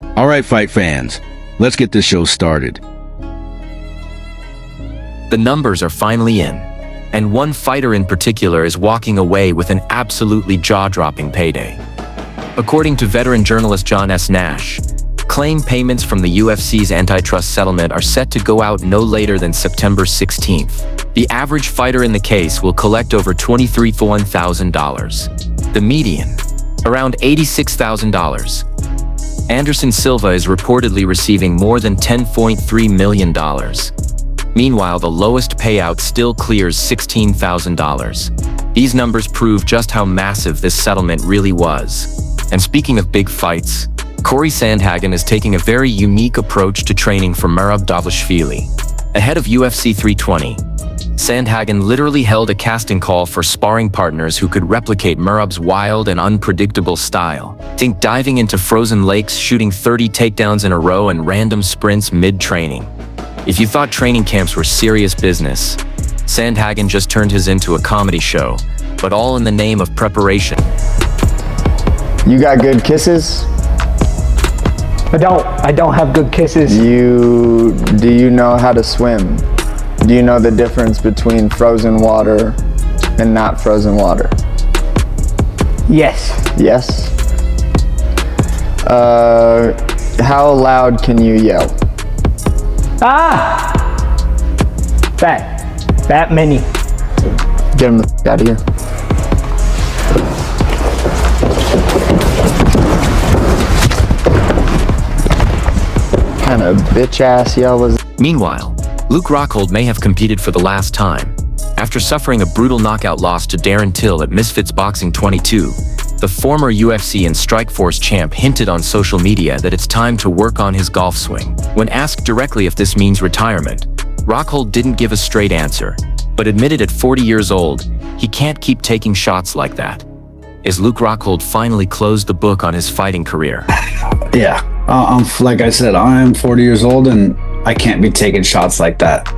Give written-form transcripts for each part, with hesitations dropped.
All right, fight fans, let's get this show started. The numbers are finally in, and one fighter in particular is walking away with an absolutely jaw-dropping payday. According to veteran journalist John S. Nash, claim payments from the UFC's antitrust settlement are set to go out no later than September 16th. The average fighter in the case will collect over $23,000. The median, around $86,000. Anderson Silva is reportedly receiving more than $10.3 million. Meanwhile, the lowest payout still clears $16,000. These numbers prove just how massive this settlement really was. And speaking of big fights, Corey Sandhagen is taking a very unique approach to training for Merab Dvalishvili. Ahead of UFC 320, Sandhagen literally held a casting call for sparring partners who could replicate Merab's wild and unpredictable style. Think diving into frozen lakes, shooting 30 takedowns in a row, and random sprints mid-training. If you thought training camps were serious business, Sandhagen just turned his into a comedy show, but all in the name of preparation. You got good kisses? I don't have good kisses. Do you know how to swim? Do you know the difference between frozen water and not frozen water? Yes. Yes? How loud can you yell? Ah! That many. Get him the f out of here. What kind of bitch ass yell was? Meanwhile, Luke Rockhold may have competed for the last time. After suffering a brutal knockout loss to Darren Till at Misfits Boxing 22, the former UFC and Strikeforce champ hinted on social media that it's time to work on his golf swing. When asked directly if this means retirement, Rockhold didn't give a straight answer, but admitted at 40 years old, he can't keep taking shots like that. As Luke Rockhold finally closed the book on his fighting career. Yeah, like I said, I am 40 years old and I can't be taking shots like that.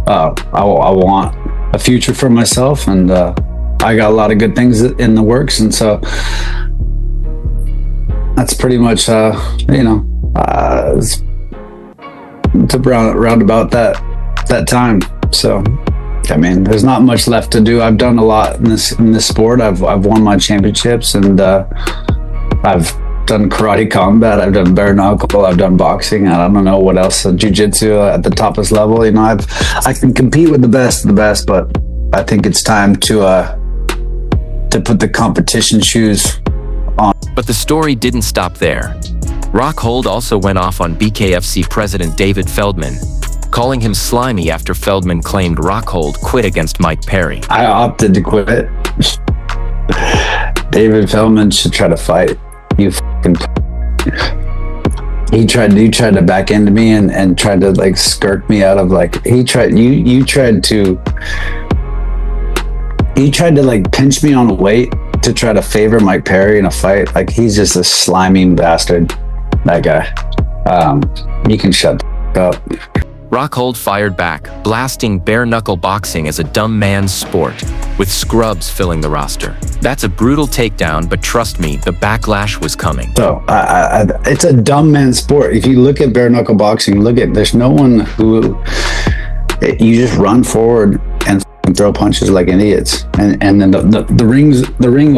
I want a future for myself, and I got a lot of good things in the works, and so that's pretty much, it's around about that time. So, I mean, there's not much left to do. I've done a lot in this sport. I've won my championships, and I've done karate combat, I've done bare knuckle, I've done boxing, I don't know what else, jiu-jitsu at the toppest level. You know, I can compete with the best of the best, but I think it's time to put the competition shoes on. But the story didn't stop there. Rockhold also went off on BKFC president David Feldman, calling him slimy after Feldman claimed Rockhold quit against Mike Perry. I opted to quit. David Feldman should try to fight. You fucking. He tried to back into me and tried to like skirt me out of like, you tried to like pinch me on weight to try to favor Mike Perry in a fight. Like, he's just a slimy bastard, that guy. You can shut the up. Rockhold fired back, blasting bare-knuckle boxing as a dumb man's sport, with scrubs filling the roster. That's a brutal takedown, but trust me, the backlash was coming. So, it's a dumb man's sport. If you look at bare-knuckle boxing, there's no one who... You just run forward and throw punches like idiots. And then the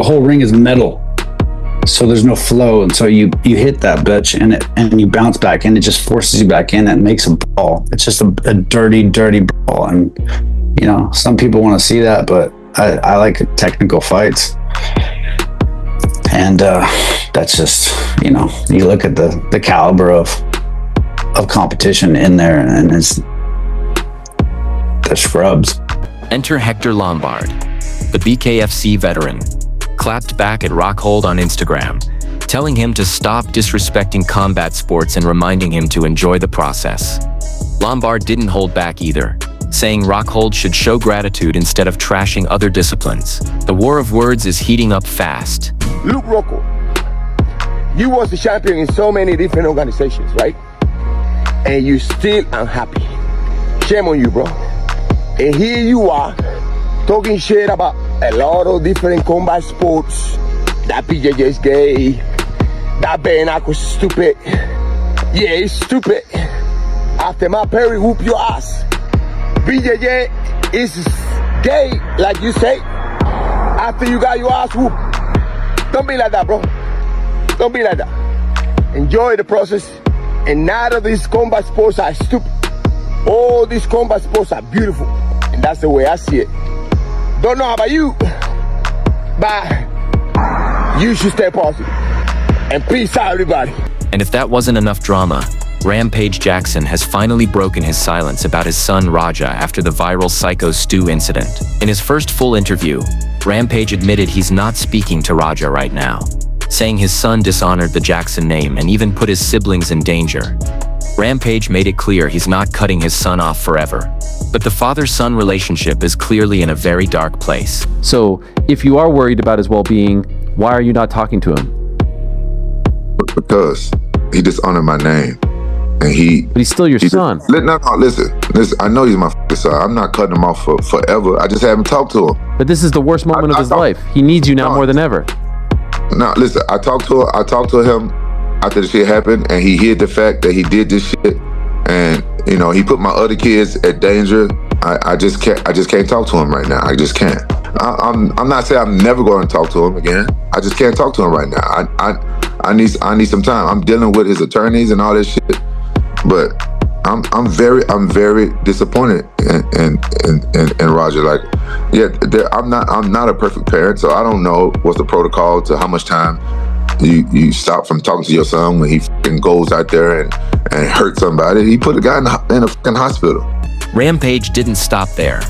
whole ring is metal. So there's no flow, and so you hit that bitch and you bounce back in. It just forces you back in and makes a ball. It's just a dirty ball, and you know, some people want to see that, but I like technical fights, and that's just, you know, you look at the caliber of competition in there, and it's the scrubs. Enter Hector Lombard, the BKFC veteran, clapped back at Rockhold on Instagram, telling him to stop disrespecting combat sports and reminding him to enjoy the process. Lombard didn't hold back either, saying Rockhold should show gratitude instead of trashing other disciplines. The war of words is heating up fast. Luke Rocco, you was the champion in so many different organizations, right? And you still unhappy. Shame on you, bro. And here you are, talking shit about a lot of different combat sports, that PJJ is gay, That Benac was stupid. Yeah, he's stupid. After my Perry whoop your ass. BJJ is gay, like you say. After you got your ass whooped. Don't be like that, bro. Don't be like that. Enjoy the process. And none of these combat sports are stupid. All these combat sports are beautiful. And that's the way I see it. Don't know about you, but you should stay positive. And peace out, everybody. And if that wasn't enough drama, Rampage Jackson has finally broken his silence about his son Raja after the viral Syko Stu incident. In his first full interview, Rampage admitted he's not speaking to Raja right now, saying his son dishonored the Jackson name and even put his siblings in danger. Rampage made it clear he's not cutting his son off forever. But the father-son relationship is clearly in a very dark place. So, if you are worried about his well-being, why are you not talking to him? Because he dishonored my name. And But he's still your son. No, listen. I know he's my son. I'm not cutting him off for forever. I just haven't talked to him. But this is the worst moment of his life. He needs you now more than ever. No, listen. I talked to him after the shit happened, and he hid the fact that he did this shit, and you know he put my other kids at danger. I just can't talk to him right now. I just can't. I'm not saying I'm never going to talk to him again. I just can't talk to him right now. I need some time. I'm dealing with his attorneys and all this shit, but I'm very disappointed in Roger. Like, yeah, I'm not a perfect parent, so I don't know what's the protocol to how much time you stop from talking to your son when he fucking goes out there and hurt somebody. He put a guy in a fucking hospital. Rampage didn't stop there.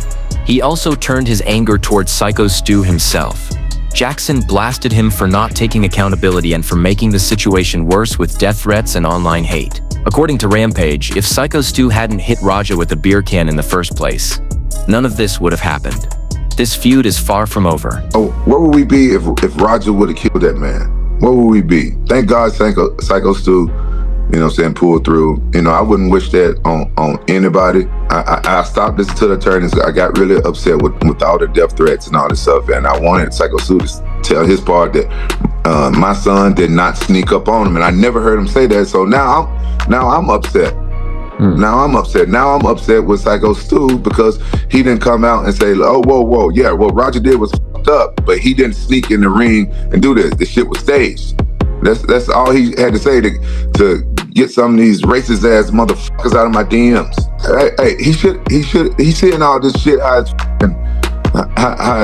He also turned his anger towards Syko Stu himself. Jackson blasted him for not taking accountability and for making the situation worse with death threats and online hate. According to Rampage, if Syko Stu hadn't hit Raja with a beer can in the first place, none of this would have happened. This feud is far from over. Oh, where would we be if Roger would have killed that man? Where would we be? Thank God Syko Stu, you know what I'm saying, pulled through. You know, I wouldn't wish that on anybody. I stopped listening to the attorneys. I got really upset with all the death threats and all this stuff, and I wanted Syko Stu to tell his part that my son did not sneak up on him, and I never heard him say that. So now I'm upset. Now I'm upset. Now I'm upset with Syko Stu because he didn't come out and say, oh, whoa, yeah, what Roger did was fucked up, but he didn't sneak in the ring and do this. The shit was staged. That's all he had to say to get some of these racist ass motherfuckers out of my DMs. Hey, he's seeing all this shit how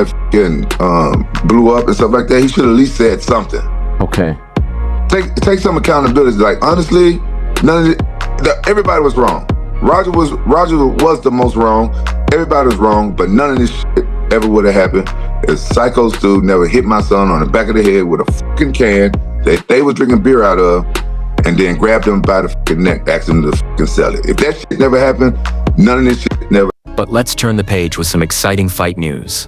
it blew up and stuff like that. He should at least said something. Okay. Take some accountability. Like, honestly, everybody was wrong. Roger was the most wrong. Everybody was wrong, but none of this shit ever would have happened if Syko Stu never hit my son on the back of the head with a fucking can that they was drinking beer out of, and then grabbed him by the fucking neck, asked him to fucking sell it. If that shit never happened, none of this shit never. But let's turn the page with some exciting fight news.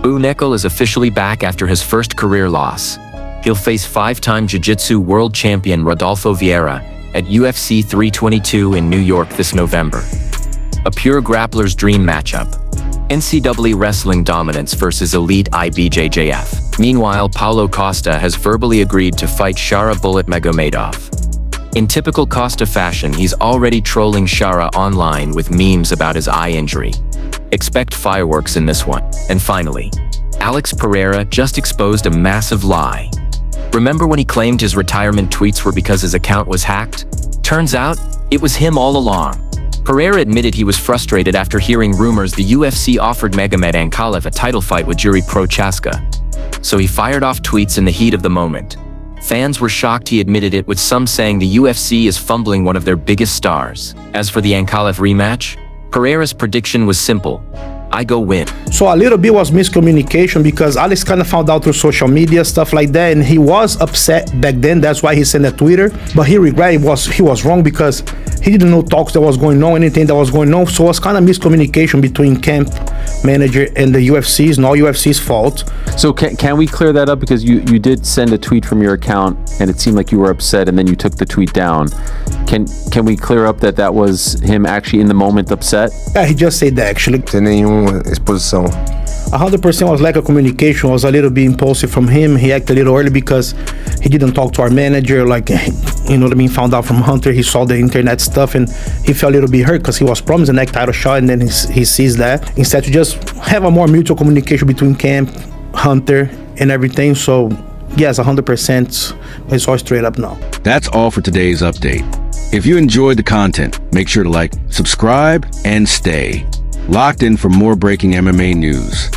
Bu Nekal is officially back after his first career loss. He'll face 5-time Jiu-Jitsu world champion Rodolfo Vieira at UFC 322 in New York this November. A pure grappler's dream matchup. NCAA wrestling dominance versus elite IBJJF. Meanwhile, Paulo Costa has verbally agreed to fight Shara Bullet Magomedov. In typical Costa fashion, he's already trolling Shara online with memes about his eye injury. Expect fireworks in this one. And finally, Alex Pereira just exposed a massive lie. Remember when he claimed his retirement tweets were because his account was hacked? Turns out, it was him all along. Pereira admitted he was frustrated after hearing rumors the UFC offered Magomed Ankalaev a title fight with Jiri Prochaska. So he fired off tweets in the heat of the moment. Fans were shocked he admitted it, with some saying the UFC is fumbling one of their biggest stars. As for the Ankalaev rematch, Pereira's prediction was simple: I go win. So a little bit was miscommunication because Alex kind of found out through social media, stuff like that, and he was upset back then. That's why he sent a Twitter. But he regretted he was wrong because he didn't know talks that was going on, anything that was going on. So it was kind of miscommunication between camp manager and the UFC. It's not UFC's fault. So can we clear that up? Because you did send a tweet from your account and it seemed like you were upset and then you took the tweet down. Can we clear up that was him actually in the moment upset? Yeah, he just said that actually. Sem nenhuma exposição. 100% was lack of communication, was a little bit impulsive from him. He acted a little early because he didn't talk to our manager, like, you know what I mean, found out from Hunter, he saw the internet stuff, and he felt a little bit hurt because he was promised a neck title shot, and then he sees that. Instead to just have a more mutual communication between camp, Hunter, and everything. So yes, 100%, it's all straight up no. That's all for today's update. If you enjoyed the content, make sure to like, subscribe, and stay locked in for more breaking MMA news.